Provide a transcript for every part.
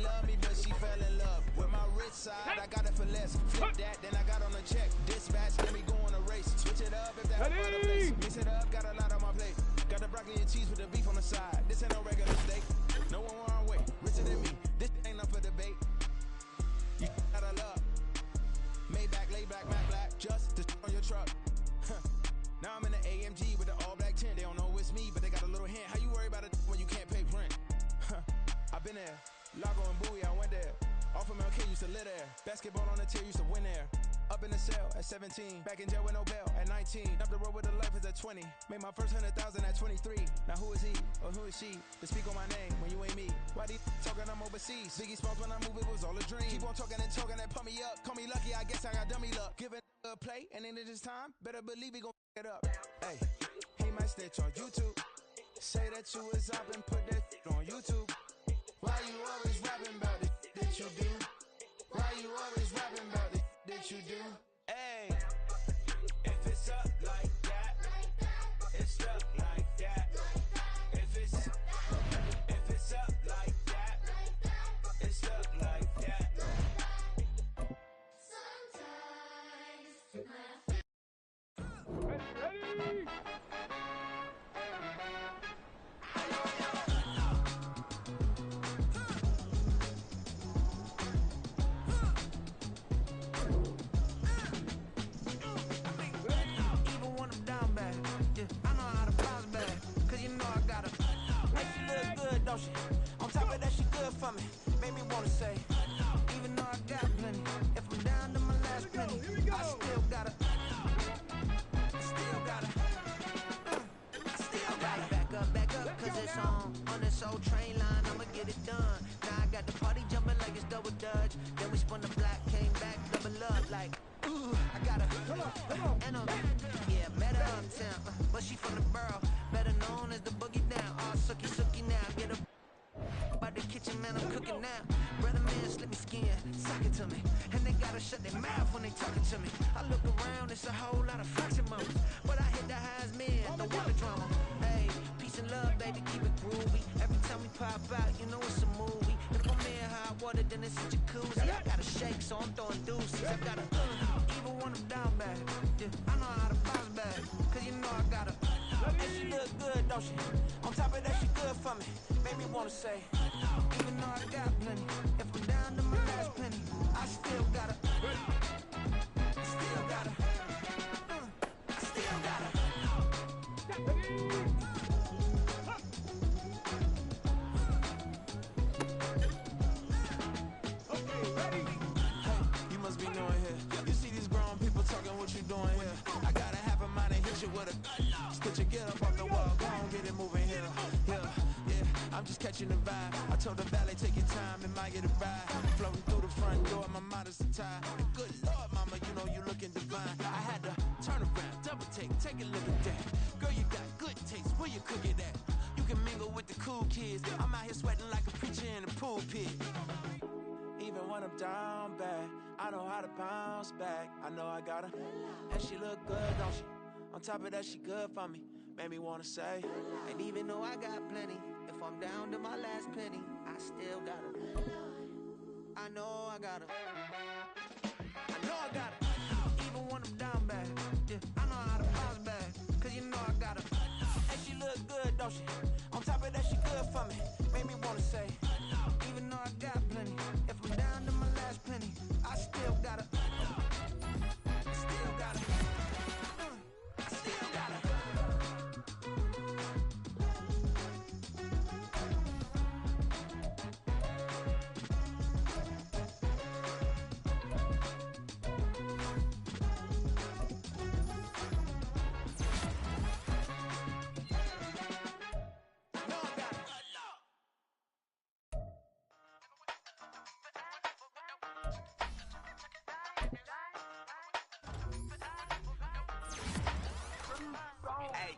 love me, but she fell in love with my wrist side. I got it for less. Flip that, then I got on a check. Dispatch, let me go on a race. Switch it up if that's the place. Mix it up, got a lot on my plate. Got the broccoli and cheese with the beef on the side. This ain't no regular steak. No one wrong way. Richer than me. This ain't up for debate. You got a love. Maybach, lay back, matte black. Just to on your truck. Now I'm in the AMG with the all black tint. They don't know it's me, but they got a little hint. How you worry about it when you can't pay rent? I've been there. Lago and Bowie, I went there. Off of MLK, used to live there. Basketball on the tier, used to win there. Up in the cell at 17. Back in jail with no bail at 19. Up the road with the life is at 20. Made my first 100,000 at 23. Now who is he or who is she to speak on my name when you ain't me? Why they talking I'm overseas? Biggie Smalls when I move, it was all a dream. Keep on talking and talking and pump me up. Call me lucky, I guess I got dummy luck. Give it a play and then it is time. Better believe we gon' it up. Hey, he might snitch on YouTube. Say that you was up and put that on YouTube. Why you always rapping about it that you do? Why you always rapping about it that you do? Hey, if it's up like that, it's stuck like that. If it's up like that, it's stuck like that. Ready? On top of that, she good for me. Made me wanna say, even though I got plenty, if I'm down to my last penny, I still gotta, back up, cause it's on this old train line, I'ma get it done. Now I got the party jumping like it's double dutch. Then we spun the block, came back, double up, like, ooh, I gotta, and yeah, met her uptown, but she from the borough, better known as the boogie down, all sookie now, get up. By the kitchen, man, I'm cooking now. Brother, man, slip me skin, suck it to me. And they gotta shut their mouth when they talking to me. I look around, it's a whole lot of flexing moves. But I hit the highs, man, don't want the drama. Hey, peace and love, baby, keep it groovy. Every time we pop out, you know it's a movie. If I'm in hot water, then it's a jacuzzi. I gotta shake, so I'm throwing deuces. I gotta, even when I'm down bad. Yeah, I know how to bounce back, cause you know I gotta. And she look good, don't she? On top of that, she good for me. Made me wanna say, even though I got plenty, if I'm down to my last penny, I still gotta, Okay, ready? Hey, you must be knowing here. You see these grown people talking, what you doing here? I got a half a mind and hit you with a stitch you get up off the wall, go on, get it moving here. I'm just catching the vibe. I told the valet, take your time, it might get a ride. Floating through the front door, my mind is a tie. And good Lord, mama, you know you looking divine. I had to turn around, double take a look at that. Girl, you got good taste, where you cook it at? You can mingle with the cool kids. I'm out here sweating like a preacher in a pool pit. Even when I'm down bad, I know how to bounce back. I know I gotta, and she look good, don't she? On top of that, she good for me. Made me wanna say, and even though I got plenty, if I'm down to my last penny, I still gotta. I know I gotta. Even when I'm down bad, yeah, I know how to bounce back, cause you know I gotta. And she look good, don't she? On top of that, she good for me. Made me wanna say, even though I got plenty, if I'm down to my last penny, I still gotta.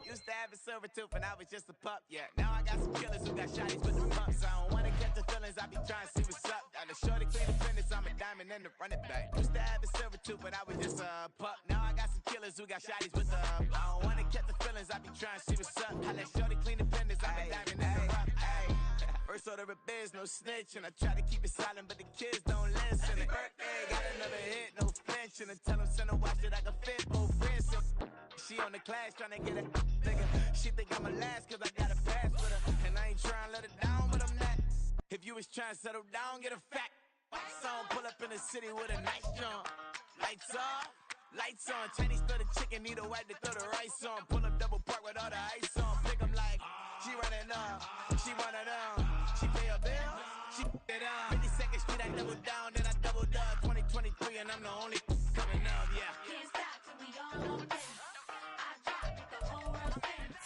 Used to have a silver tooth and I was just a pup, yeah. Now I got some killers who got shotties with the pumps. I don't wanna catch the feelings, I be trying to see what's up. Got a shorty clean the fitness, I'm a diamond in the run it back. Used to have a silver tooth but I was just a pup. Now I got some killers who got shotties with the I don't wanna catch the feelings, I be trying to see what's up. I let shorty clean the fitness, I'm a diamond in the rough. First order of biz, no snitch. And I try to keep it silent, but the kids don't listen. Happy birthday, got another hit, no flinching. And tell them send a watch that I can fit both wrists. She on the class trying to get a nigga. She think I'm a last cause I got a pass with her. And I ain't trying to let her down, but I'm not. If you was trying to settle down, get a fat song. Pull up in the city with a nice jump. Lights off, lights on. Chinese throw the chicken, need a wipe to throw the rice on. Pull up double park with all the ice on. Pick 'em like, she running up, she one of them. She pay a bill, she it up. 52nd Street, I double down, then I doubled up. 2023 and I'm the only coming up, yeah. Can't stop till we all on this. I drop it, the whole world spins.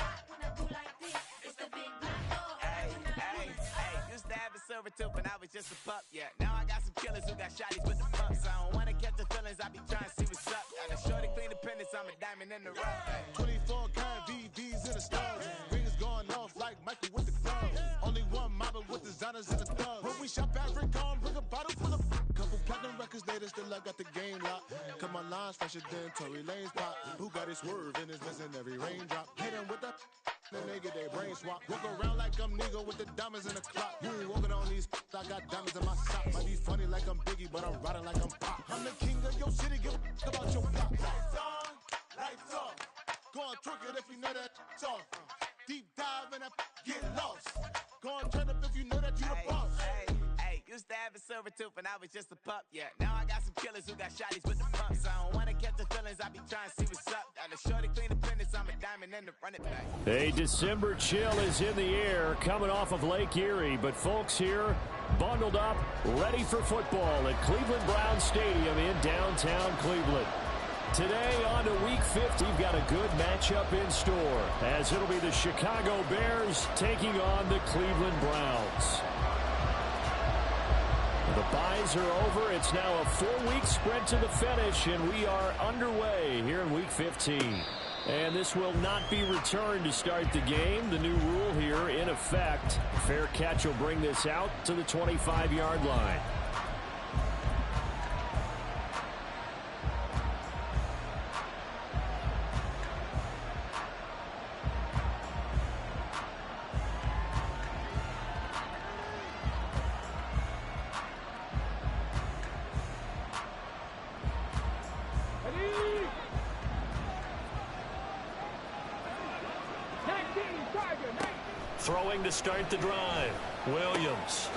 Rock when I do like this, it's the big black door. Hey, used to have a silver tooth when I was just a pup, yeah. Now I got some killers who got shotties with the pumps. I don't wanna catch the feelings, I be trying to see what's up. Got a shorty clean the pendants, I'm a diamond in the rough. 24 karat VVs in the stars. Rings going off like Michael with the club. Only one mobbing with designers in the thugs. When we shop at Rick on, bring a bottle full of couple platinum records later, still I got the game locked. Cause my lines fresher than Tory Lane's pop. Who got his swerve and is missing every raindrop. Hit him with the then they get their brain swap. Walk around like I'm Nego with the diamonds in the clock. You ain't walking on these I got diamonds in my sock. Might be funny like I'm Biggie, but I'm riding like I'm Pop. I'm the king of your city, give a about your block. Lights on, lights off. Go on, twerk it if you know that it's off. Deep dive and get lost. Go on, turn up if you know that you the boss. Hey, used to have a silver tooth when I was just a pup, yeah. Now I got some killers who got shotties with the pumps. I don't wanna catch the feelings, I be trying to see what's up. Got a shorty clean the pendants, I'm a diamond in the run it back. A December chill is in the air coming off of Lake Erie, but folks here bundled up, ready for football at Cleveland Browns Stadium in downtown Cleveland. Today on to Week 50, we've got a good matchup in store as it'll be the Chicago Bears taking on the Cleveland Browns. The byes are over. It's now a 4-week sprint to the finish, and we are underway here in Week 15. And this will not be returned to start the game. The new rule here in effect. Fair catch will bring this out to the 25-yard line. Throwing to start the drive. Williams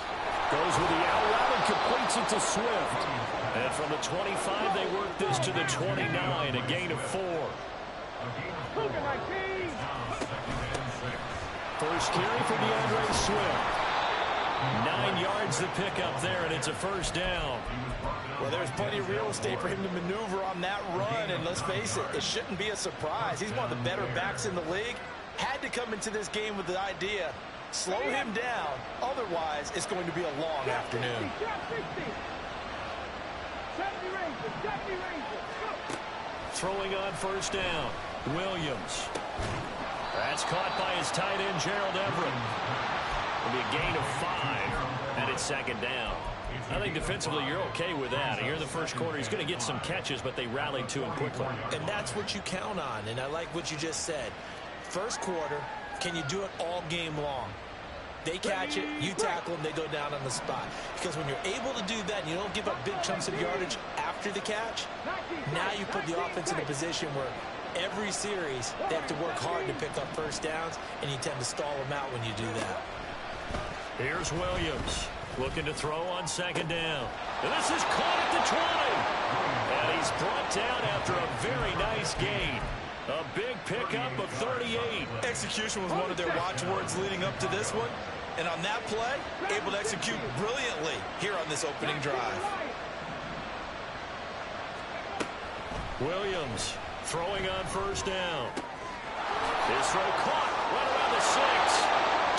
goes with the out route and completes it to Swift. And from the 25, they work this to the 29, a gain of 4. First carry for DeAndre Swift. 9 yards to pick up there, and it's a first down. Well, there's plenty of real estate for him to maneuver on that run, and let's face it, it shouldn't be a surprise. He's one of the better backs in the league. Had to come into this game with the idea, slow him down, otherwise it's going to be a long afternoon. Throwing on first down, Williams. That's caught by his tight end, Gerald Everett. It'll be a gain of 5, and it's second down. I think defensively you're okay with that. Here in the first quarter, he's going to get some catches, but they rallied to him quickly. And that's what you count on, and I like what you just said. First quarter, can you do it all game long? They catch it, you tackle them, they go down on the spot. Because when you're able to do that and you don't give up big chunks of yardage after the catch, now you put the offense in a position where every series they have to work hard to pick up first downs, and you tend to stall them out when you do that. Here's Williams looking to throw on second down. And this is caught at the 20. And he's brought down after a very nice gain. A big pickup of 38. Execution was one of their watchwords leading up to this one. And on that play, able to execute brilliantly here on this opening drive. Williams throwing on first down. His throw caught right around the 6.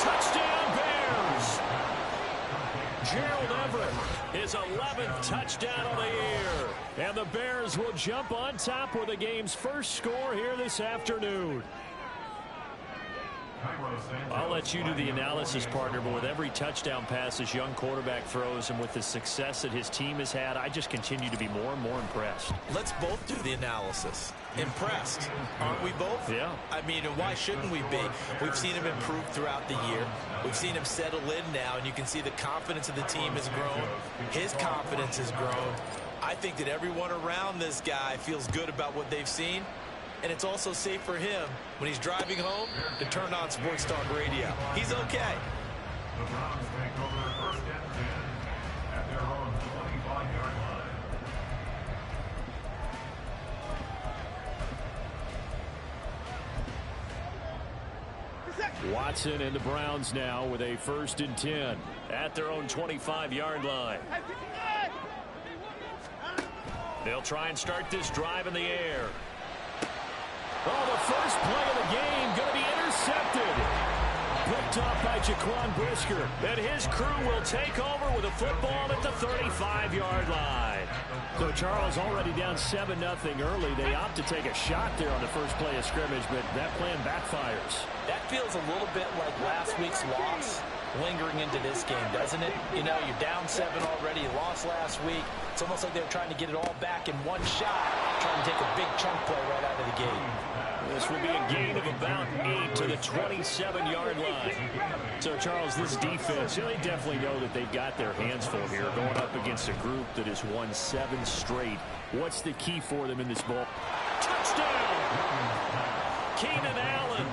Touchdown Bears. Gerald Everett, his 11th touchdown of the year. And the Bears will jump on top with the game's first score here this afternoon. I'll let you do the analysis, partner, but with every touchdown pass this young quarterback throws and with the success that his team has had, I just continue to be more and more impressed. Let's both do the analysis. Impressed. Aren't we both? Yeah. I mean, why shouldn't we be? We've seen him improve throughout the year. We've seen him settle in now, and you can see the confidence of the team has grown. His confidence has grown. I think that everyone around this guy feels good about what they've seen, and it's also safe for him when he's driving home to turn on Sports Talk Radio. He's okay. The Browns take over 1st and 10 at their own 25-yard line. Watson and the Browns now with a 1st and 10 at their own 25-yard line. They'll try and start this drive in the air. Oh, the first play of the game going to be intercepted. Picked off by Jaquan Brisker. And his crew will take over with a football at the 35-yard line. So Charles already down 7-0 early. They opt to take a shot there on the first play of scrimmage, but that plan backfires. That feels a little bit like last week's loss lingering into this game, doesn't it? You know, you're down 7 already. You lost last week. It's almost like they're trying to get it all back in one shot, trying to take a big chunk play right out of the gate. This will be a gain of about 8 to the 27-yard line. So, Charles, this defense, they definitely know that they've got their hands full here going up against a group that has won 7 straight. What's the key for them in this ball? Touchdown! Keenan Allen,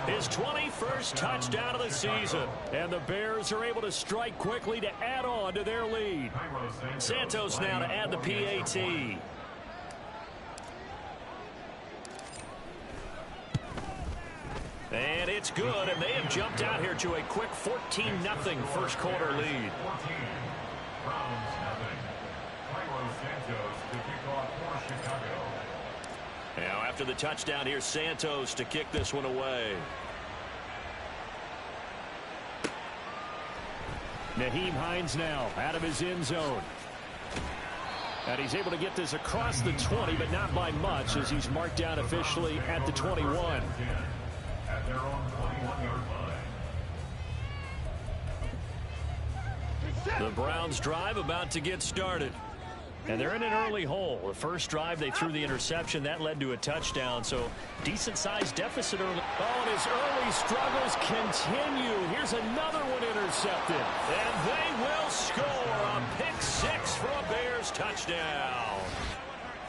his 21st touchdown of the season. And the Bears are able to strike quickly to add on to their lead. Santos now to add the PAT. And it's good, and they have jumped out here to a quick 14-0 first quarter lead. Browns nothing. Carlos Santos to kick off for Chicago. Now after the touchdown, here's Santos to kick this one away. Nyheim Hines now out of his end zone. And he's able to get this across the 20, but not by much as he's marked down officially at the 21. At their own 21-yard line. The Browns drive about to get started. And they're in an early hole. The first drive, they threw the interception. That led to a touchdown. So decent-sized deficit early. Oh, and his early struggles continue. Here's another one intercepted. And they will score a pick 6 for a Bears touchdown.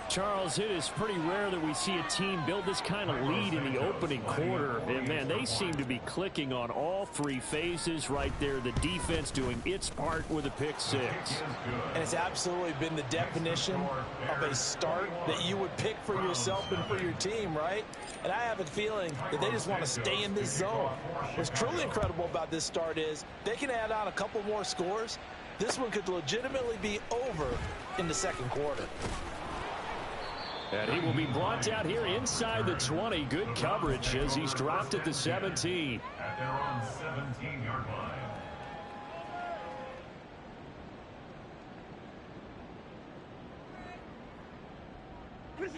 Charles, it is pretty rare that we see a team build this kind of lead in the opening quarter. And, man, they seem to be clicking on all 3 phases right there. The defense doing its part with a pick 6. And it's absolutely been the definition of a start that you would pick for yourself and for your team, right? And I have a feeling that they just want to stay in this zone. What's truly incredible about this start is they can add on a couple more scores. This one could legitimately be over in the second quarter. And he will be brought out here inside the 20. Good coverage as he's dropped at the 17. At their own 17-yard line.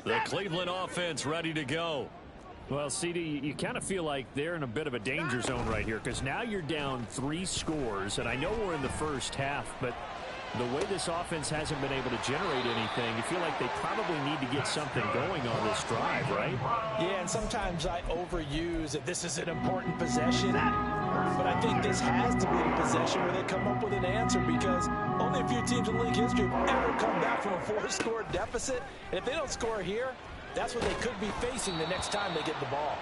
The Cleveland offense ready to go. Well, CD, you kind of feel like they're in a bit of a danger zone right here because now you're down 3 scores. And I know we're in the first half, but the way this offense hasn't been able to generate anything, you feel like they probably need to get something going on this drive, right? Yeah, and sometimes I overuse that this is an important possession. But I think this has to be a possession where they come up with an answer because only a few teams in league history have ever come back from a 4-score deficit. And if they don't score here, that's what they could be facing the next time they get the ball.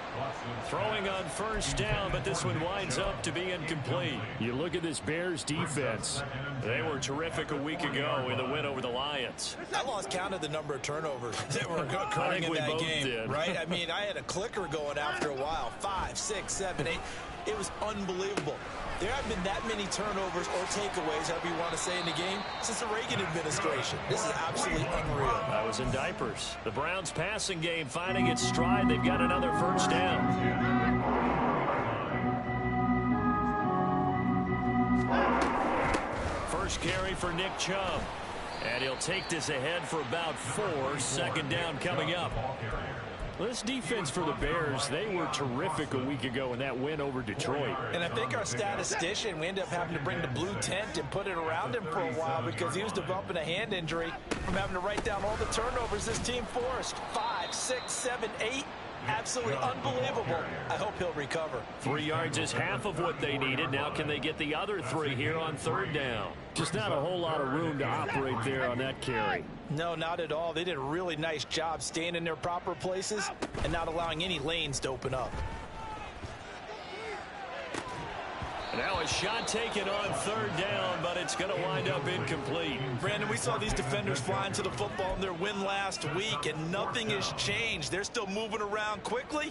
Throwing on first down, but this one winds up to be incomplete. You look at this Bears defense. They were terrific a week ago in the win over the Lions. I lost count of the number of turnovers that were occurring in that game, right? I mean, I had a clicker going after a while. 5, 6, 7, 8. It was unbelievable. There haven't been that many turnovers or takeaways, however you want to say, in the game since the Reagan administration. This is absolutely unreal. I was in diapers. The Browns passing game finding its stride. They've got another first down. First carry for Nick Chubb. And he'll take this ahead for about 4. Second down coming up. Well, this defense for the Bears, they were terrific a week ago in that win over Detroit. And I think our statistician, we ended up having to bring the blue tent and put it around him for a while because he was developing a hand injury from having to write down all the turnovers this team forced. 5, 6, 7, 8. Absolutely unbelievable. I hope he'll recover. 3 yards is half of what they needed. Now can they get the other 3 here on 3rd down? Just not a whole lot of room to operate there on that carry. No, not at all. They did a really nice job staying in their proper places and not allowing any lanes to open up. Now a shot taken on 3rd down, but it's going to wind up incomplete. Brandon, we saw these defenders flying to the football in their win last week, and nothing has changed. They're still moving around quickly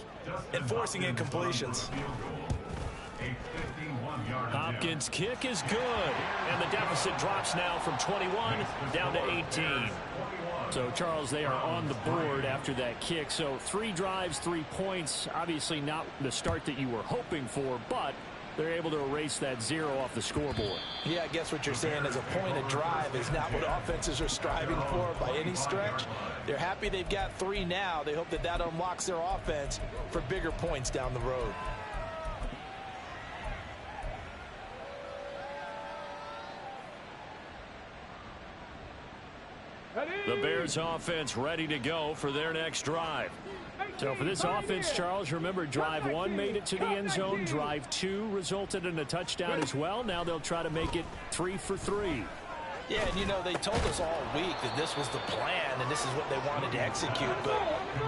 and forcing incompletions. Hopkins' kick is good, and the deficit drops now from 21 down to 18. So, Charles, they are on the board after that kick. So 3 drives, 3 points. Obviously not the start that you were hoping for, but they're able to erase that 0 off the scoreboard. Yeah, I guess what you're saying is a point of drive is not what offenses are striving for by any stretch. They're happy they've got 3 now. They hope that that unlocks their offense for bigger points down the road. The Bears offense ready to go for their next drive. So for this offense, Charles, remember drive 1 made it to the end zone. Drive 2 resulted in a touchdown as well. Now they'll try to make it 3 for 3. Yeah, and you know, they told us all week that this was the plan and this is what they wanted to execute, but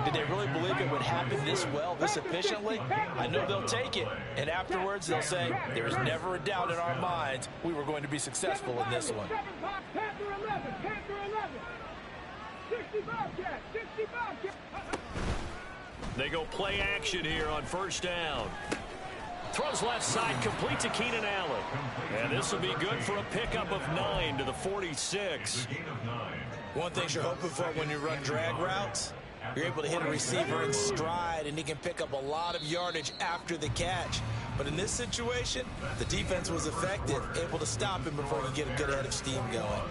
did they really believe it would happen this well, this efficiently? I know they'll take it, and afterwards they'll say, there's never a doubt in our minds we were going to be successful in this one. They go play action here on 1st down. Throws left side, complete to Keenan Allen. And this will be good for a pickup of 9 to the 46. One thing you're hoping for when you run drag routes, you're able to hit a receiver in stride, and he can pick up a lot of yardage after the catch. But in this situation, the defense was effective, able to stop him before he could get a good head of steam going.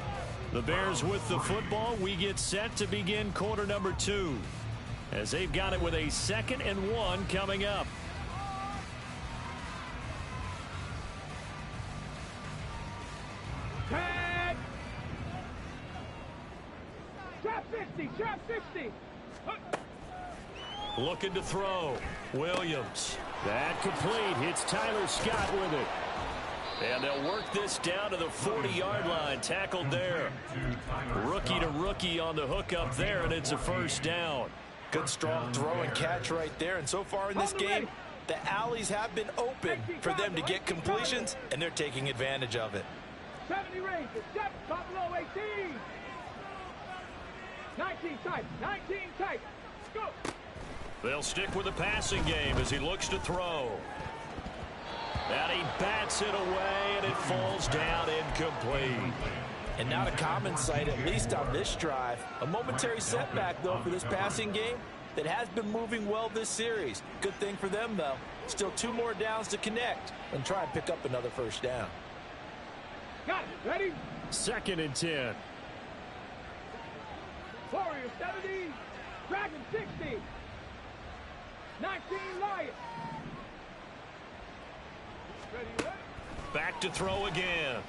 The Bears with the football. We get set to begin quarter number 2. As they've got it with a 2nd and 1 coming up. Tag! Trap 60, trap 60. Looking to throw. Williams. That complete. Hits Tyler Scott with it. And they'll work this down to the 40-yard line. Tackled there. Rookie to rookie on the hook up there, and it's a 1st down. Good strong throw and catch right there. And so far in this game, the alleys have been open for them to get completions, and they're taking advantage of it. 70 range, step, top below 18. 19 tight, 19 tight. Go. They'll stick with the passing game as he looks to throw. And he bats it away, and it falls down incomplete. And not a common sight, at least on this drive. A momentary setback, though, for this passing game that has been moving well this series. Good thing for them, though. Still 2 more downs to connect and try and pick up another 1st down. Got it. Ready? 2nd and 10. Warrior 70. Dragon 60. 19 Lion. Ready? Back to throw again.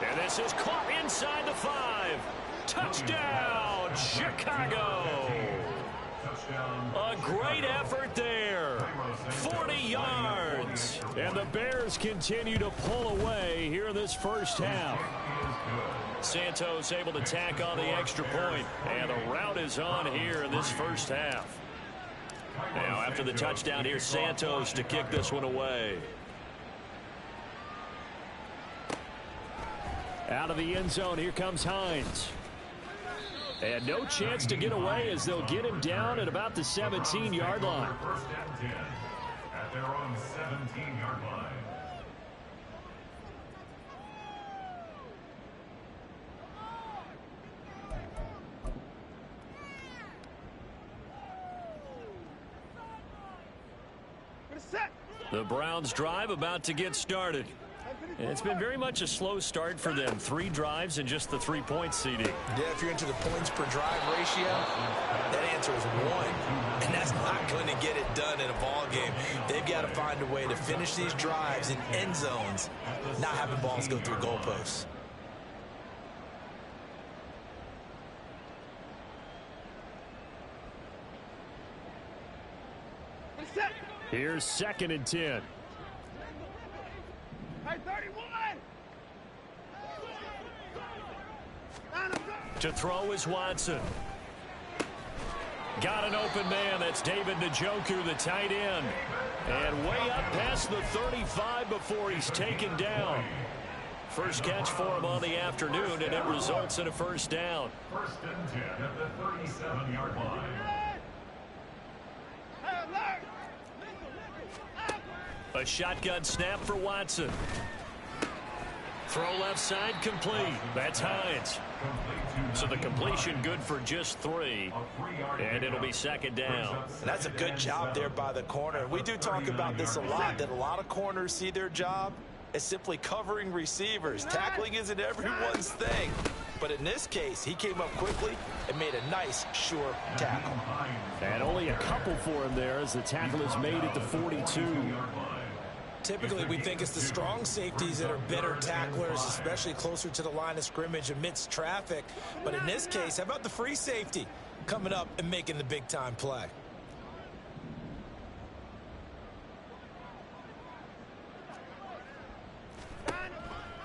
And this is caught inside the 5. Touchdown, Chicago. A great effort there. 40 yards. And the Bears continue to pull away here in this 1st half. Santos able to tack on the extra point. And the route is on here in this 1st half. Now after the touchdown here, Santos to kick this one away. Out of the end zone, here comes Hines. And no chance to get away as they'll get him down at about the 17-yard line. 1st and 10 at their own 17-yard line. The Browns drive about to get started. And it's been very much a slow start for them. 3 drives and just the 3-point CD. Yeah, if you're into the points per drive ratio, that answer is 1. And that's not going to get it done in a ball game. They've got to find a way to finish these drives in end zones, not having balls go through goalposts. Here's 2nd and 10. Hey, 31! To throw is Watson. Got an open man. That's David Njoku, the tight end. And way up past the 35 before he's taken down. First catch for him on the afternoon, and it results in a first down. 1st and 10 at the 37-yard line. A shotgun snap for Watson. Throw left side complete. That's Hines. So the completion good for just 3. And it'll be 2nd down. And that's a good job there by the corner. We do talk about this a lot, that a lot of corners see their job as simply covering receivers. Tackling isn't everyone's thing. But in this case, he came up quickly and made a nice, sure tackle. And only a couple for him there as the tackle is made at the 42. Typically, we think it's the strong safeties that are better tacklers, especially closer to the line of scrimmage amidst traffic. But in this case, how about the free safety coming up and making the big-time play?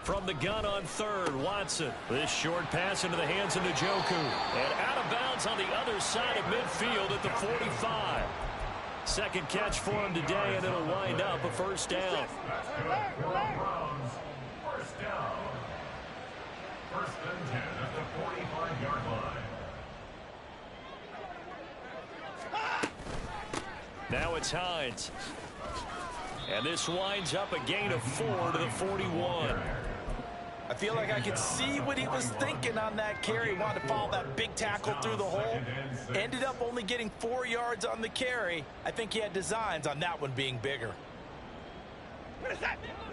From the gun on 3rd, Watson. This short pass into the hands of Njoku. And out of bounds on the other side of midfield at the 45. Second catch for him today, and it'll wind up a first down. That's good for the Browns. First down. 1st and 10 at the 45-yard line. Now it's Hines. And this winds up a gain of 4 to the 41. I feel like I could see what he was thinking on that carry. Wanted to follow that big tackle through the hole. Ended up only getting 4 yards on the carry. I think he had designs on that one being bigger.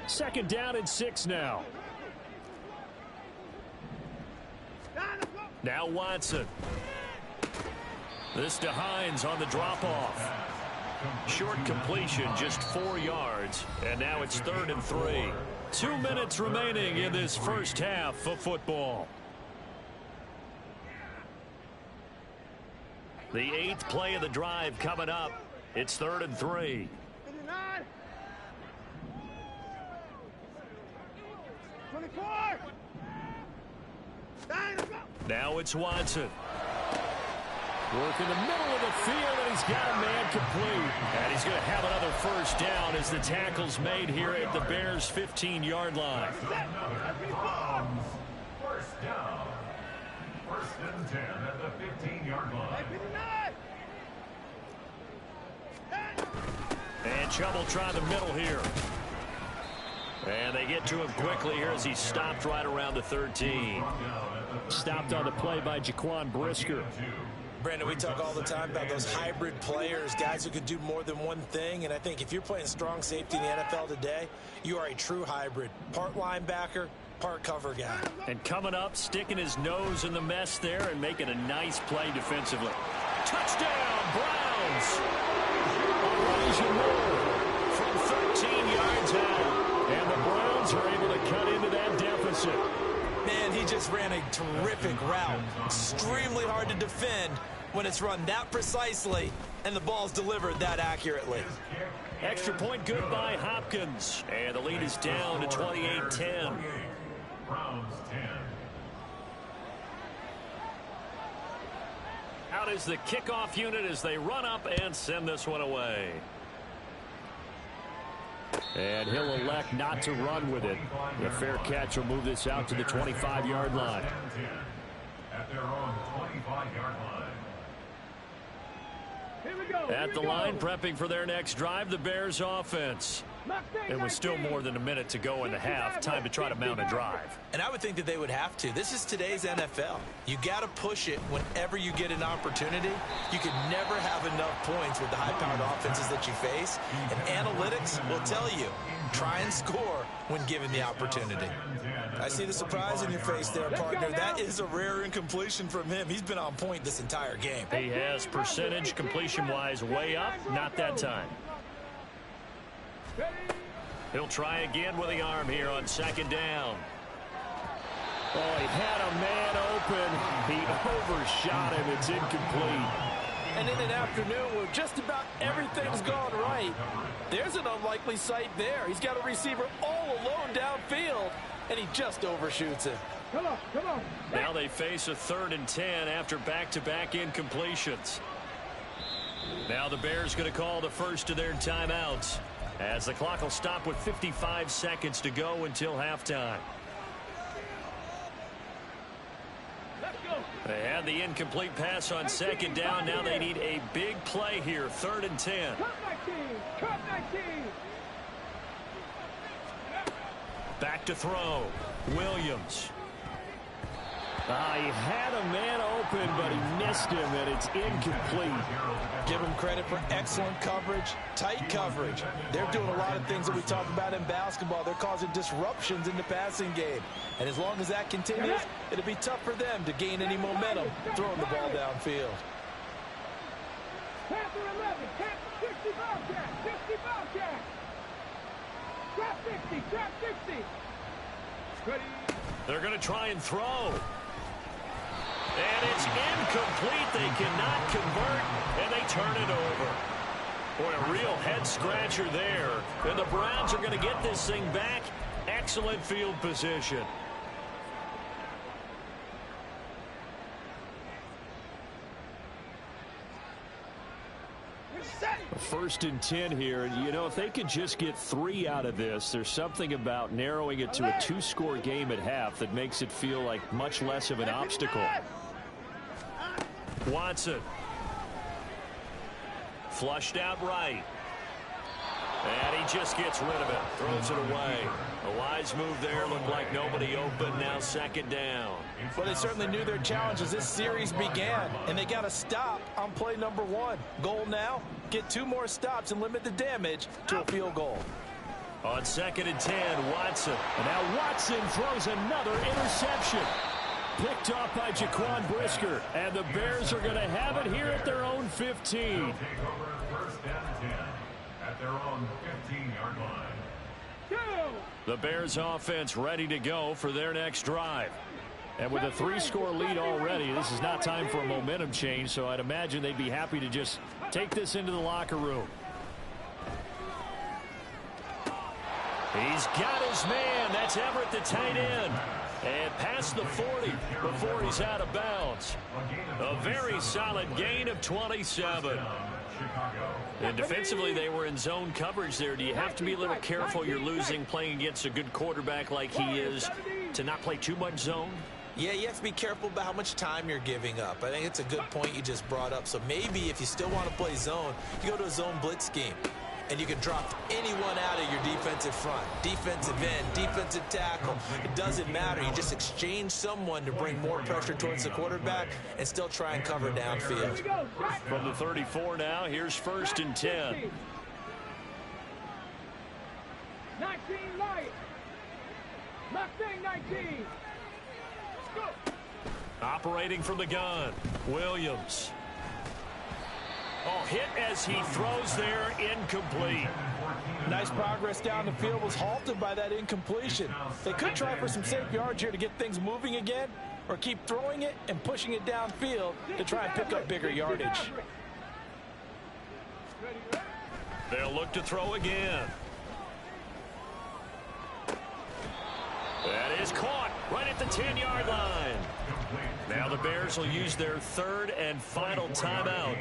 2nd down and 6 now. Now Watson. This to Hines on the drop-off. Short completion, just 4 yards. And now it's 3rd and 3. 2 minutes remaining in this first half of football. The 8th play of the drive coming up. It's 3rd and 3. 24! Now it's Watson. Work in the middle of the field, and he's got a man complete. And he's going to have another first down as the tackle's made here at the Bears' 15-yard line. Browns. First down. 1st and 10 at the 15-yard line. And trouble trying the middle here. And they get to him quickly here as he stopped right around the 13. Stopped on the play by Jaquan Brisker. Brandon, we talk all the time about those hybrid players, guys who could do more than one thing. And I think if you're playing strong safety in the NFL today, you are a true hybrid. Part linebacker, part cover guy. And coming up, sticking his nose in the mess there and making a nice play defensively. Touchdown, Browns! Elijah Moore from 13 yards out. And the Browns are able to cut into that deficit. Man, he just ran a terrific route. Extremely hard to defend when it's run that precisely and the ball's delivered that accurately. Extra point good by Hopkins. And the lead is down to 28-10. Browns 10. Out is the kickoff unit as they run up and send this one away. And he'll elect not to run with it. The fair catch will move this out to the 25-yard line. At their own 25-yard line. Here we go. At the line, prepping for their next drive, the Bears offense. It was still more than a minute to go in the half. Time to try to mount a drive. And I would think that they would have to. This is today's NFL. You got to push it whenever you get an opportunity. You can never have enough points with the high-powered offenses that you face. And analytics will tell you, try and score when given the opportunity. I see the surprise in your face there, partner. That is a rare incompletion from him. He's been on point this entire game. He has percentage completion-wise way up. Not that time. He'll try again with the arm here on second down. Oh, he had a man open. He overshot him. It's incomplete. And in an afternoon where just about everything's gone right, there's an unlikely sight there. He's got a receiver all alone downfield, and he just overshoots it. Come on, come on. Now they face a 3rd and 10 after back-to-back incompletions. Now the Bears going to call the first of their timeouts, as the clock will stop with 55 seconds to go until halftime. They had the incomplete pass on second down. Now they need a big play here. 3rd and 10. Back to throw. Williams. He had a man open, but he missed him, and it's incomplete. Give him credit for excellent coverage, tight coverage. They're doing a lot of things that we talk about in basketball. They're causing disruptions in the passing game. And as long as that continues, it'll be tough for them to gain any momentum throwing the ball downfield. Panther 11, 60 Bobcat, 60 Bobcat. Trap 60, trap 60. Ready. They're going to try and throw. And it's incomplete. They cannot convert, and they turn it over. Boy, a real head-scratcher there. And the Browns are going to get this thing back. Excellent field position. First and 10 here. You know, if they could just get 3 out of this, there's something about narrowing it to a 2-score game at half that makes it feel like much less of an obstacle. Watson. Flushed out right. And he just gets rid of it. Throws it away. A wise move there. Looked like nobody open. Now second down. Well, they certainly knew their challenge as this series began, and they got to stop on play number 1. Goal now, get 2 more stops and limit the damage to a field goal. On 2nd and 10, Watson. And now Watson throws another interception. Picked off by Jaquan Brisker. And the Bears are going to have it here at their own 15. Take over 1st and 10 at their own 15-yard line. The Bears offense ready to go for their next drive. And with a 3-score lead already, this is not time for a momentum change, so I'd imagine they'd be happy to just take this into the locker room. He's got his man. That's Everett, the tight end. And past the 40 before he's out of bounds. A very solid gain of 27. And defensively, they were in zone coverage there. Do you have to be a little careful you're losing playing against a good quarterback like he is to not play too much zone? Yeah, you have to be careful about how much time you're giving up. I think it's a good point you just brought up. So maybe if you still want to play zone, you go to a zone blitz scheme. And you can drop anyone out of your defensive front, defensive end, defensive tackle. It doesn't matter. You just exchange someone to bring more pressure towards the quarterback and still try and cover downfield. From the 34 now, here's 1st and 10. 19 light. Mustang 19. Let's go. Operating from the gun, Williams. Oh, hit as he throws there, incomplete. Nice progress down the field was halted by that incompletion. They could try for some safe yards here to get things moving again, or keep throwing it and pushing it downfield to try and pick up bigger yardage. They'll look to throw again. That is caught right at the 10-yard line. Now the Bears will use their 3rd and final timeout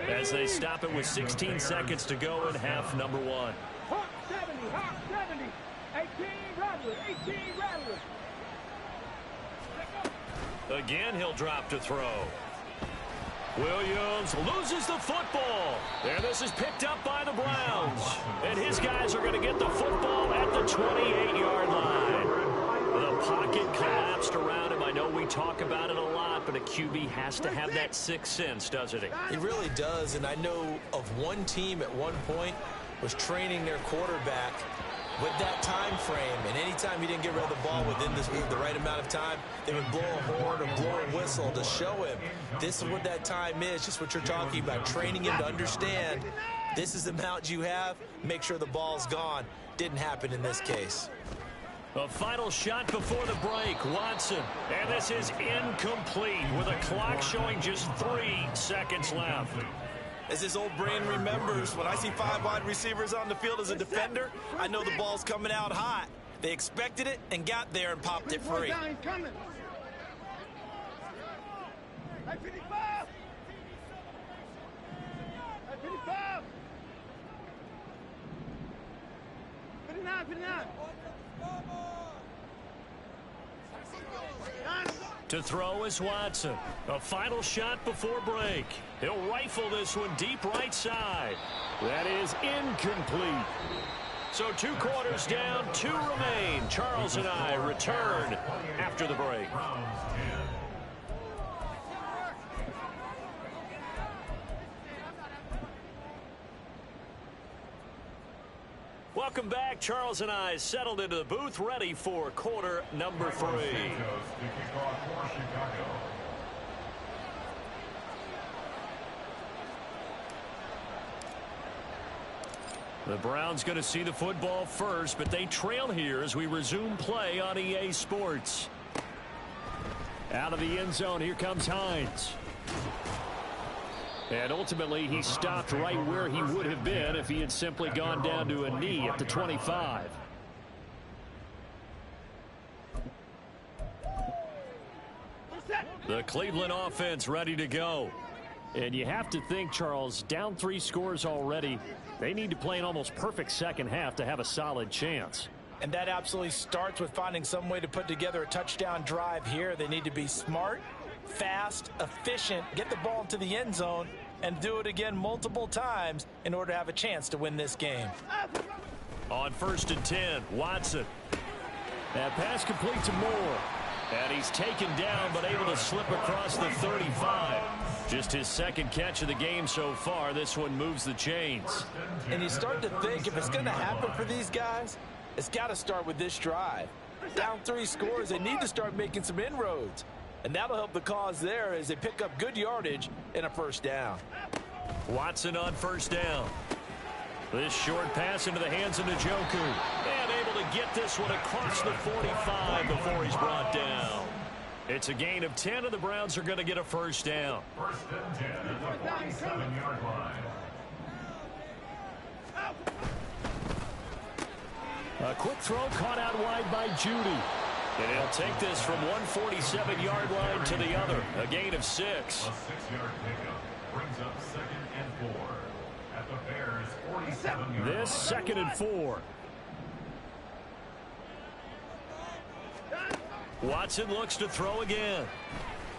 as they stop it with 16 seconds to go in half number 1. Hawk 70, Hawk 70. 18 Rattler, 18 Rattler. Again, he'll drop to throw. Williams loses the football. And this is picked up by the Browns. And his guys are going to get the football at the 28-yard line. The pocket collapsed around him. I know we talk about it a lot, but a QB has to have that 6th sense, doesn't he? He really does, and I know of one team at one point was training their quarterback with that time frame, and anytime you didn't get rid of the ball within the right amount of time, they would blow a horn or blow a whistle to show him this is what that time is, just what you're talking about, training him to understand this is the amount you have, make sure the ball's gone. Didn't happen in this case. A final shot before the break, Watson. And this is incomplete with a clock showing just 3 seconds left. As his old brain remembers, when I see 5 wide receivers on the field as a defender, I know the ball's coming out hot. They expected it and got there and popped it free. To throw is Watson. A final shot before break. He'll rifle this one deep right side. That is incomplete. So 2 quarters down, 2 remain. Charles and I return after the break. Welcome back. Charles and I settled into the booth, ready for quarter number 3. The Browns going to see the football first, but they trail here as we resume play on EA Sports. Out of the end zone, here comes Hines. And ultimately, he stopped right where he would have been if he had simply gone down to a knee at the 25. The Cleveland offense ready to go. And you have to think, Charles, down 3 scores already. They need to play an almost perfect second half to have a solid chance. And that absolutely starts with finding some way to put together a touchdown drive here. They need to be smart, fast, efficient, get the ball into the end zone, and do it again multiple times in order to have a chance to win this game. On 1st and 10, Watson. That pass complete to Moore. And he's taken down but able to slip across the 35. Just his 2nd catch of the game so far. This one moves the chains. And you start to think if it's going to happen for these guys, it's got to start with this drive. Down 3 scores, they need to start making some inroads. And that'll help the cause there as they pick up good yardage and a 1st down. Watson on 1st down. This short pass into the hands of Njoku. And able to get this one across the 45 before he's brought down. It's a gain of 10, and the Browns are going to get a 1st down. 1st and 10 at the 47-yard line. A quick throw caught out wide by Judy. And he'll take this from 147-yard line to the other. A gain of 6. A 6-yard pickup brings up 2nd and 4 at the Bears' 47-yard line. This 2nd and 4. Watson looks to throw again.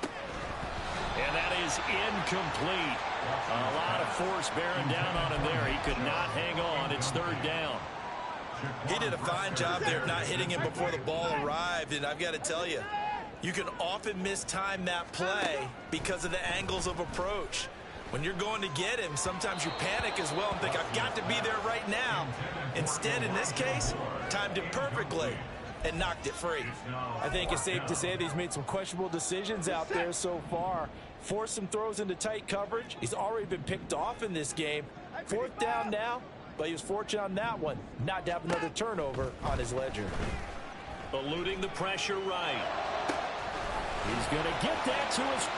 And that is incomplete. A lot of force bearing down on him there. He could not hang on. It's 3rd down. He did a fine job there of not hitting him before the ball arrived, and I've got to tell you, you can often mistime that play because of the angles of approach. When you're going to get him, sometimes you panic as well and think, I've got to be there right now. Instead, in this case, timed it perfectly and knocked it free. I think it's safe to say that he's made some questionable decisions out there so far. Forced some throws into tight coverage. He's already been picked off in this game. 4th down now. But he was fortunate on that one, not to have another turnover on his ledger. Eluding the pressure right. He's going to get that to his...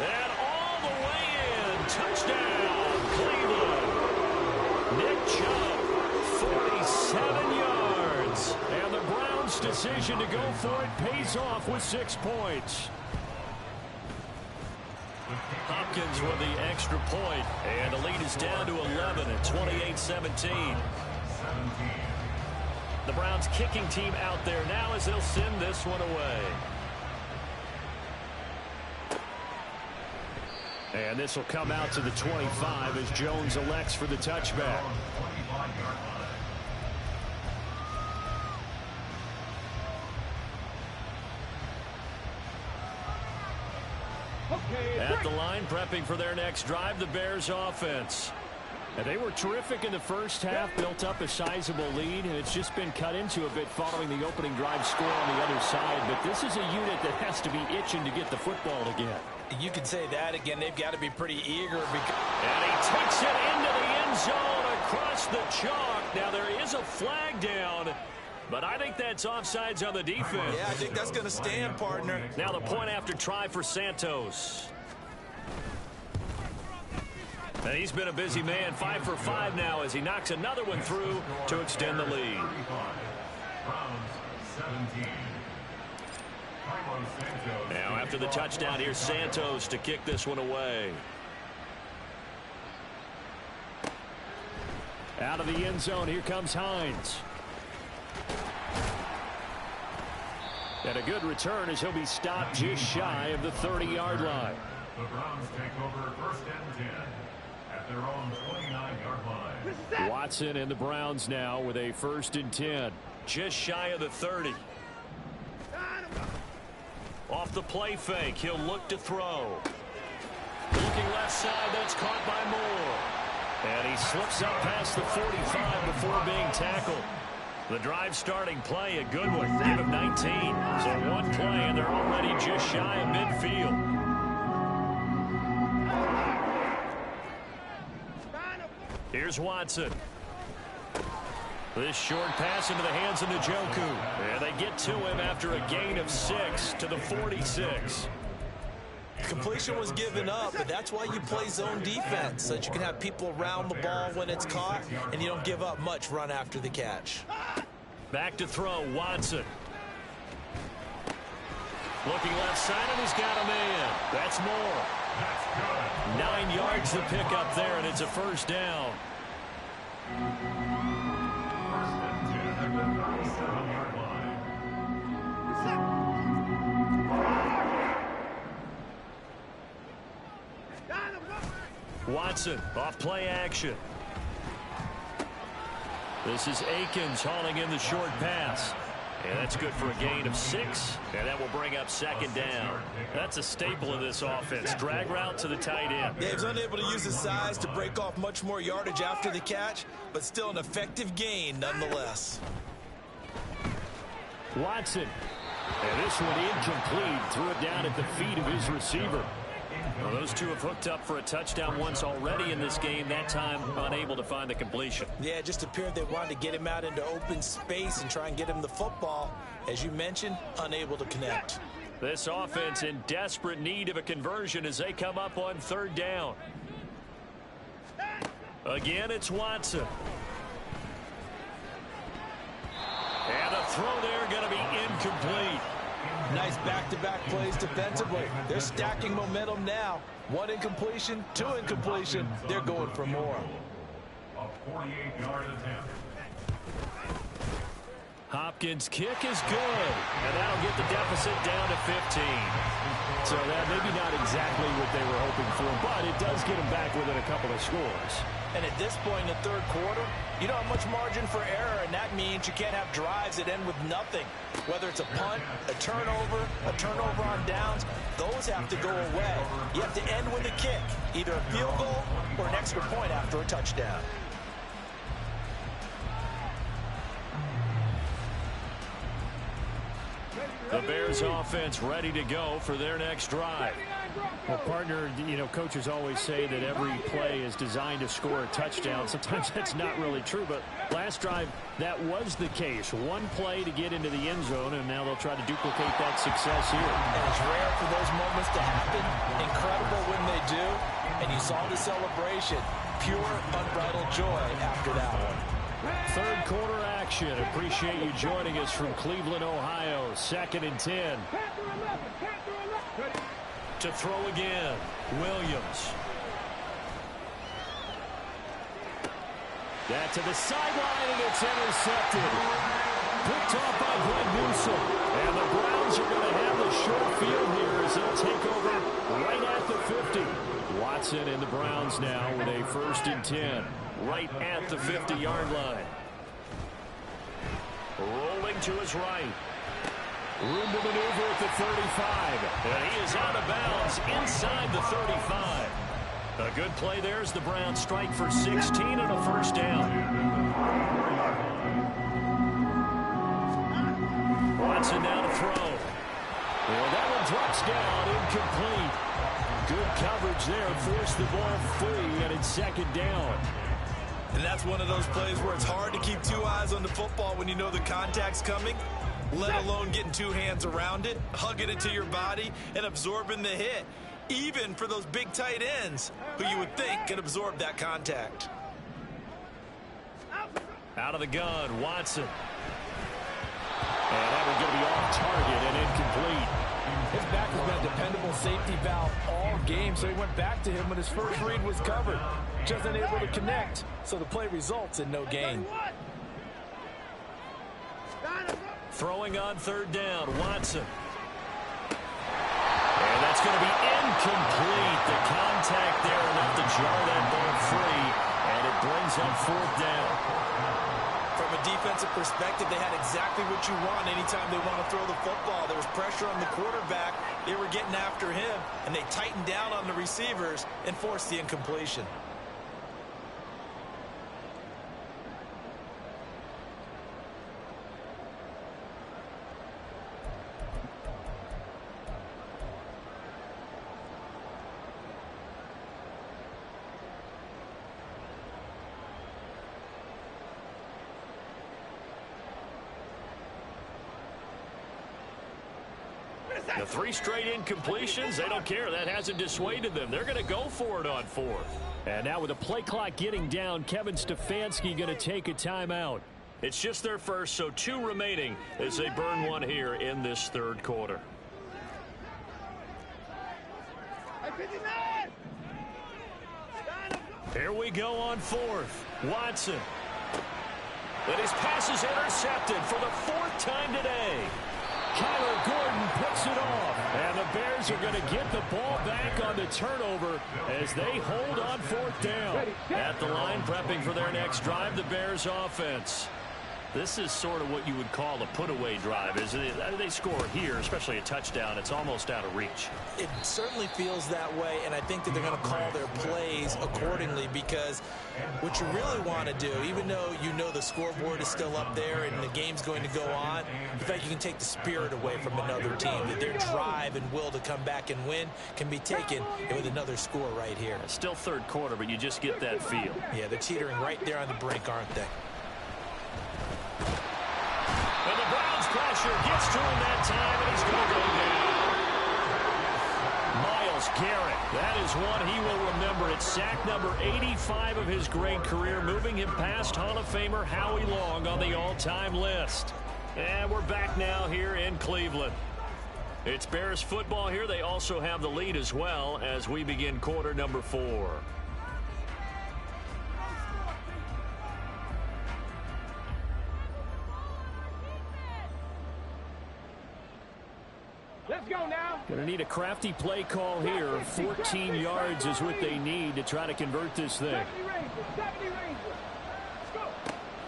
And all the way in. Touchdown, Cleveland. Nick Chubb, 47 yards. And the Browns' decision to go for it pays off with 6 points. Hopkins with the extra point, and the lead is down to 11 at 28-17. The Browns kicking team out there now as they'll send this one away. And this will come out to the 25 as Jones elects for the touchback. At the line, prepping for their next drive, the Bears offense. And they were terrific in the first half, built up a sizable lead, and it's just been cut into a bit following the opening drive score on the other side. But this is a unit that has to be itching to get the football again. You can say that again. They've got to be pretty eager. And he takes it into the end zone across the chalk. Now there is a flag down, but I think that's offsides on the defense. Yeah, I think that's going to stand, partner. Now the point after try for Santos. And he's been a busy man, 5 for 5 now as he knocks another one through to extend the lead. Now after the touchdown, here's Santos to kick this one away. Out of the end zone, here comes Hines. And a good return as he'll be stopped just shy of the 30-yard line. The Browns take over 1st and 10 at their own 29-yard line. Watson and the Browns now with a 1st and 10. Just shy of the 30. Off the play fake, he'll look to throw. Looking left side, that's caught by Moore. And he slips up past the 45 before being tackled. The drive starting play, a good one. Give him 19. So one play, and they're already just shy of midfield. Here's Watson. This short pass into the hands of Njoku. And they get to him after a gain of 6 to the 46. Completion was given up, but that's why you play zone defense, so that you can have people around the ball when it's caught, and you don't give up much run after the catch. Back to throw, Watson. Looking left side, and he's got a man. That's Moore. 9 yards to pick up there, and it's a 1st down. 1st and 10 at the 37-yard line. Watson off play action. This is Akins hauling in the short pass. And that's good for a gain of 6. And that will bring up 2nd down. That's a staple of this offense. Drag route to the tight end. Yeah, he's unable to use his size to break off much more yardage after the catch, but still an effective gain nonetheless. Watson. And this one incomplete. Threw it down at the feet of his receiver. Well, those two have hooked up for a touchdown once already in this game, that time unable to find the completion. Yeah, it just appeared they wanted to get him out into open space and try and get him the football. As you mentioned, unable to connect. This offense in desperate need of a conversion as they come up on 3rd down. Again, it's Watson. And a throw there going to be incomplete. Nice back-to-back plays defensively. They're stacking momentum now. 1 incompletion, 2 incompletion. They're going for more. A 48-yard attempt. Hopkins' kick is good. And that'll get the deficit down to 15. So that maybe not exactly what they were hoping for, but it does get them back within a couple of scores. And at this point in the 3rd quarter, you don't have much margin for error, and that means you can't have drives that end with nothing. Whether it's a punt, a turnover on downs, those have to go away. You have to end with a kick, either a field goal or an extra point after a touchdown. The Bears offense ready to go for their next drive. Well, partner, you know, coaches always say that every play is designed to score a touchdown. Sometimes that's not really true, but last drive, that was the case. One play to get into the end zone, and now they'll try to duplicate that success here. And it's rare for those moments to happen. Incredible when they do. And you saw the celebration. Pure, unbridled joy after that one. 3rd quarter action. Appreciate you joining us from Cleveland, Ohio. 2nd and 10. To throw again, Williams. That to the sideline, and it's intercepted. Picked off by Greg Newsome. And the Browns are going to have the short field here as they'll take over right at the 50. Watson and the Browns now with a 1st and 10. Right at the 50-yard line. Rolling to his right. Room to maneuver at the 35. And he is out of bounds inside the 35. A good play there as the Browns strike for 16 and a first down. Watson now to throw. And that one drops down, incomplete. Good coverage there, forced the ball free, and it's second down. And that's one of those plays where it's hard to keep two eyes on the football when you know the contact's coming, let alone getting two hands around it, hugging it to your body, and absorbing the hit, even for those big tight ends who you would think can absorb that contact. Out of the gun, Watson. And that one's going to be off target and incomplete. His back has been a dependable safety valve all game, so he went back to him when his first read was covered. Just unable to connect, so the play results in no gain. Throwing on third down, Watson. And that's going to be incomplete. The contact there enough to jar that ball free, and it brings up fourth down. From a defensive perspective, they had exactly what you want anytime they want to throw the football. There was pressure on the quarterback. They were getting after him, and they tightened down on the receivers and forced the incompletion. The 3 straight incompletions, they don't care. That hasn't dissuaded them. They're going to go for it on fourth. And now with the play clock getting down, Kevin Stefanski going to take a timeout. It's just their first, so 2 remaining as they burn one here in this third quarter. Here we go on fourth. Watson. And his pass is intercepted for the 4th time today. Kyler Gordon picks it off, and the Bears are going to get the ball back on the turnover as they hold on fourth down. At the line, prepping for their next drive, the Bears offense. This is sort of what you would call a put-away drive, isn't it? They score here, especially a touchdown. It's almost out of reach. It certainly feels that way, and I think that they're going to call their plays accordingly, because what you really want to do, even though you know the scoreboard is still up there and the game's going to go on, in fact, you can take the spirit away from another team. That their drive and will to come back and win can be taken with another score right here. It's still third quarter, but you just get that feel. Yeah, they're teetering right there on the brink, aren't they? And the Browns pressure gets to him that time, and he's going to go down. Myles Garrett, that is one he will remember. It's sack number 85 of his great career, moving him past Hall of Famer Howie Long on the all-time list. And we're back now here in Cleveland. It's Bears football here. They also have the lead as well as we begin quarter number 4. Let's go now. Going to need a crafty play call here. 14 yards is what they need to try to convert this thing. 70 Rangers. Let's go.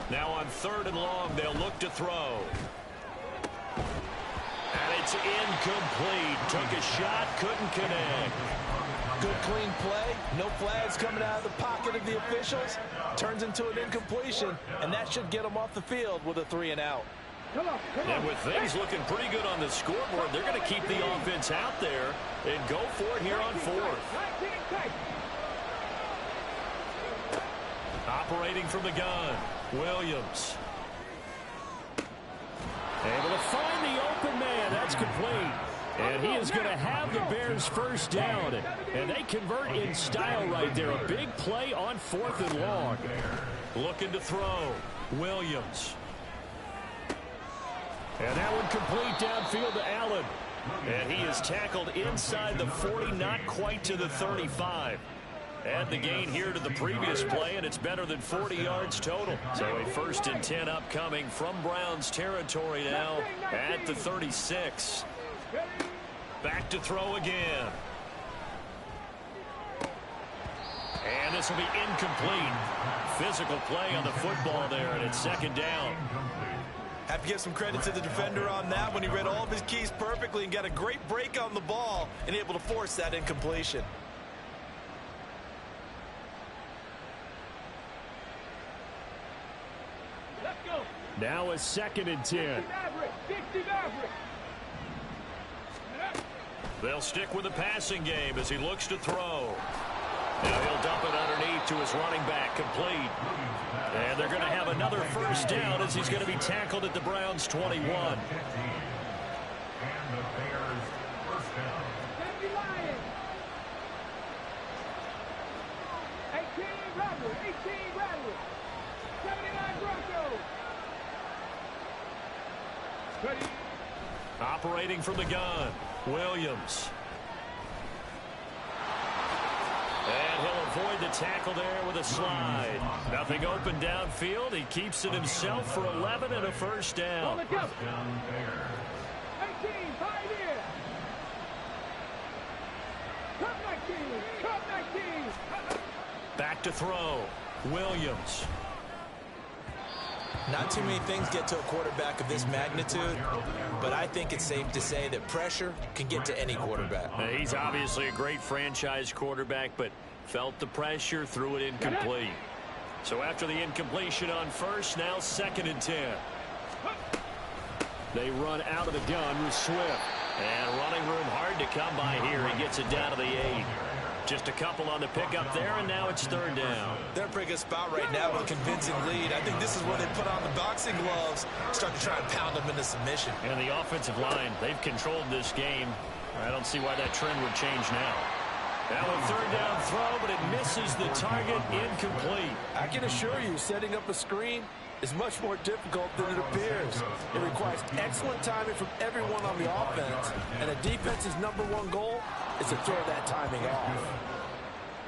Now on third and long, they'll look to throw. And it's incomplete. Took a shot, couldn't connect. Good clean play. No flags coming out of the pocket of the officials. Turns into an incompletion, and that should get them off the field with a 3 and out. Come on, come on. And with things looking pretty good on the scoreboard, they're going to keep the offense out there and go for it here on fourth. Operating from the gun, Williams. Able to find the open man. That's complete. And he is going to have the Bears first down. And they convert in style right there. A big play on fourth and long. Looking to throw, Williams. And that one complete downfield to Allen. And he is tackled inside the 40, not quite to the 35. Add the gain here to the previous play, and it's better than 40 yards total. So a 1st and 10 upcoming from Browns territory now at the 36. Back to throw again. And this will be incomplete. Physical play on the football there, and it's second down. Have to give some credit to the defender on that when he read all of his keys perfectly and got a great break on the ball and able to force that incompletion. Now a 2nd and 10. They'll stick with the passing game as he looks to throw. Now he'll dump it underneath to his running back, complete. And they're going to have another first down as he's going to be tackled at the Browns' 21. And the Bears first down. 18 Rattler, 79 Broncos. Operating from the gun, Williams. And he'll avoid the tackle there with a slide. Nothing open downfield. He keeps it himself for 11 and a first down. 18, Pioneer. Cup 19. Back to throw, Williams. Not too many things get to a quarterback of this magnitude, but I think it's safe to say that pressure can get to any quarterback. He's obviously a great franchise quarterback, but felt the pressure, threw it incomplete. So after the incompletion on first, now 2nd and 10. They run out of the gun with Swift. And running room hard to come by here. He gets it down to the 8. Just a couple on the pickup there, and now it's 3rd down. They're in a pretty good spot right now with a convincing lead. I think this is where they put on the boxing gloves, start to try and pound them into submission. And the offensive line, they've controlled this game. I don't see why that trend would change now. Now a 3rd down throw, but it misses the target, incomplete. I can assure you, setting up a screen is much more difficult than it appears. It requires excellent timing from everyone on the offense, and a defense's #1 goal is to throw that timing off.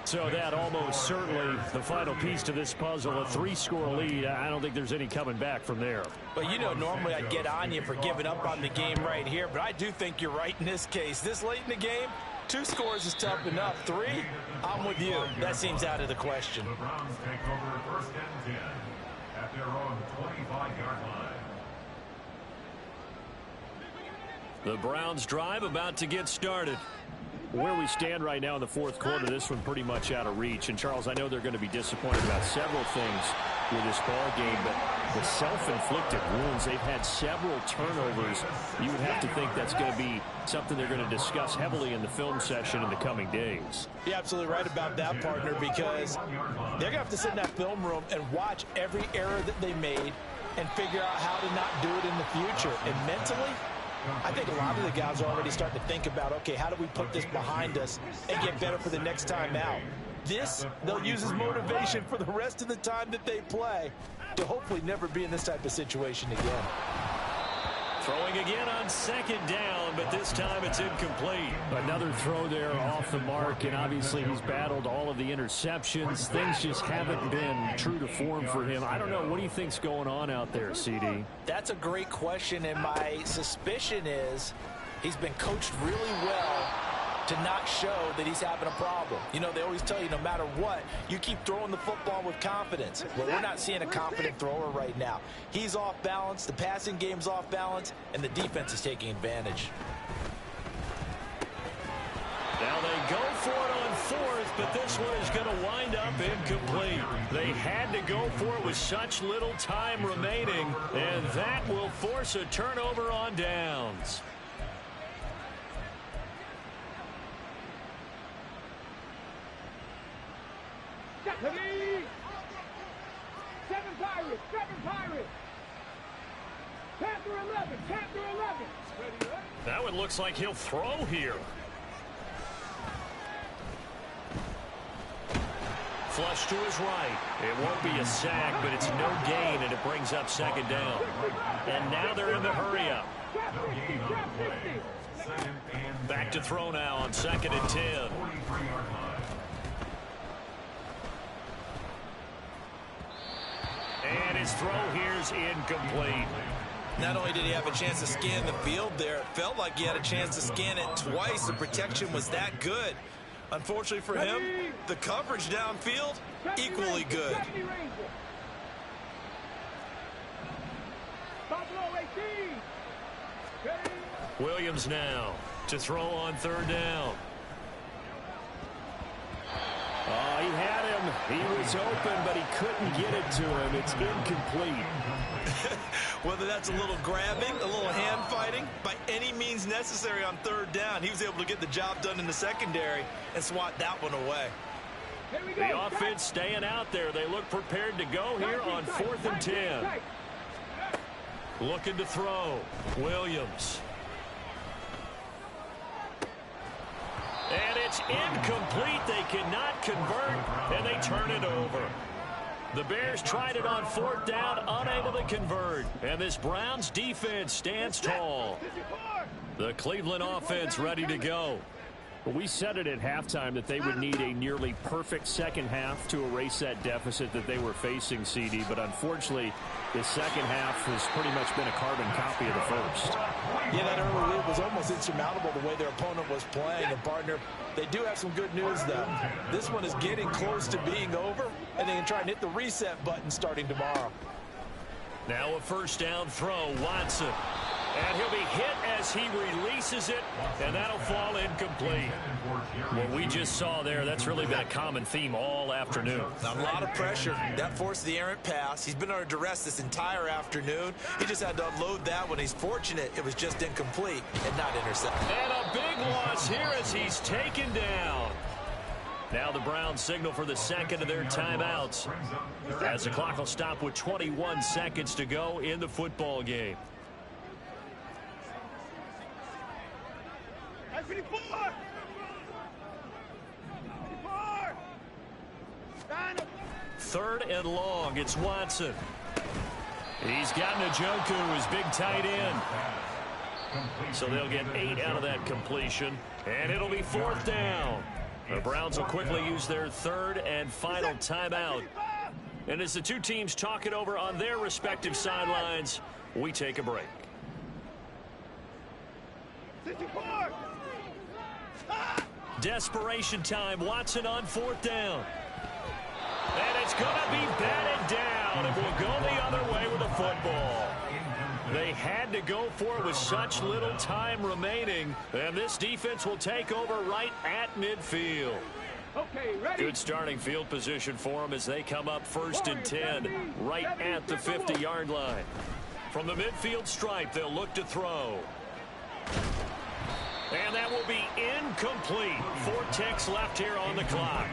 So that almost certainly the final piece to this puzzle, a 3-score lead. I don't think there's any coming back from there. But you know, normally I'd get on you for giving up on the game right here, but I do think you're right in this case. This late in the game, 2 scores is tough enough. 3, I'm with you. That seems out of the question. The Browns take over 1st and 10 at their own 25-yard line. The Browns drive about to get started. Where we stand right now in the 4th quarter, this one pretty much out of reach. And, Charles, I know they're going to be disappointed about several things with this ball game, but the self-inflicted wounds, they've had several turnovers. You would have to think that's going to be something they're going to discuss heavily in the film session in the coming days. You're absolutely right about that, partner, because they're going to have to sit in that film room and watch every error that they made and figure out how to not do it in the future. And mentally, I think a lot of the guys are already starting to think about, okay, how do we put this behind us and get better for the next time out? This, they'll use as motivation for the rest of the time that they play to hopefully never be in this type of situation again. Throwing again on 2nd down, but this time it's incomplete. Another throw there off the mark, and obviously he's battled all of the interceptions. Things just haven't been true to form for him. I don't know. What do you think's going on out there, CD? That's a great question, and my suspicion is he's been coached really well to not show that he's having a problem. You know, they always tell you no matter what, you keep throwing the football with confidence. Well, we're not seeing a confident thrower right now. He's off balance, the passing game's off balance, and the defense is taking advantage. Now they go for it on 4th, but this one is going to wind up incomplete. They had to go for it with such little time remaining, and that will force a turnover on downs. Seven Pirates. Panther 11. That one looks like he'll throw here. Flush to his right. It won't be a sack, but it's no gain, and it brings up 2nd down. And now they're in the hurry-up. Back to throw now on 2nd and 10. And his throw here's incomplete. Not only did he have a chance to scan the field there, it felt like he had a chance to scan it twice. The protection was that good. Unfortunately for him, the coverage downfield, equally good. Williams now to throw on 3rd down. Oh, he had him. He was open, but he couldn't get it to him. It's incomplete. Whether that's a little grabbing, a little hand fighting, by any means necessary on third down, he was able to get the job done in the secondary and swat that one away. The offense staying out there. They look prepared to go here on 4th and 10. Looking to throw. Williams. And it's incomplete. They cannot convert, and they turn it over. The Bears tried it on 4th down, unable to convert. And this Browns defense stands tall. The Cleveland offense ready to go. We said it at halftime that they would need a nearly perfect second half to erase that deficit that they were facing, CD. But unfortunately, the second half has pretty much been a carbon copy of the first. Yeah, that early lead was almost insurmountable the way their opponent was playing. And, partner, they do have some good news, though. This one is getting close to being over, and they can try and hit the reset button starting tomorrow. Now a first down throw, Watson. And he'll be hit as he releases it, and that'll fall incomplete. What we just saw there, that's really been a common theme all afternoon. A lot of pressure. That forced the errant pass. He's been under duress this entire afternoon. He just had to unload that one. He's fortunate it was just incomplete and not intercepted. And a big loss here as he's taken down. Now the Browns signal for the second of their timeouts, as the clock will stop with 21 seconds to go in the football game. 3rd and long. It's Watson. He's got Njoku, his big tight end. So they'll get 8 out of that completion. And it'll be 4th down. The Browns will quickly use their 3rd and final timeout. And as the two teams talk it over on their respective sidelines, we take a break. Desperation time. Watson on 4th down. And it's going to be batted down, and we'll go the other way with the football. They had to go for it with such little time remaining, and this defense will take over right at midfield. Okay, ready? Good starting field position for them as they come up 1st and 10, right at the 50-yard line. From the midfield stripe, they'll look to throw. And that will be incomplete. 4 ticks left here on the clock.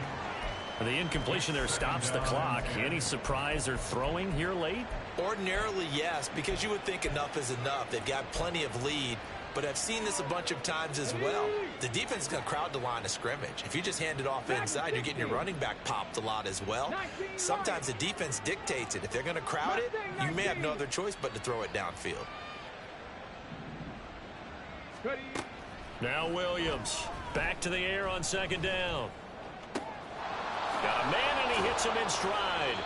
The incompletion there stops the clock. Any surprise they're throwing here late? Ordinarily, yes, because you would think enough is enough. They've got plenty of lead, but I've seen this a bunch of times as well. The defense is going to crowd the line of scrimmage. If you just hand it off inside, you're getting your running back popped a lot as well. Sometimes the defense dictates it. If they're going to crowd it, you may have no other choice but to throw it downfield. Now Williams back to the air on 2nd down. Got a man, and he hits him in stride.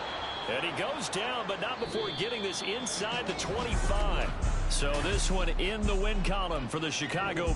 And he goes down, but not before getting this inside the 25. So this one in the win column for the Chicago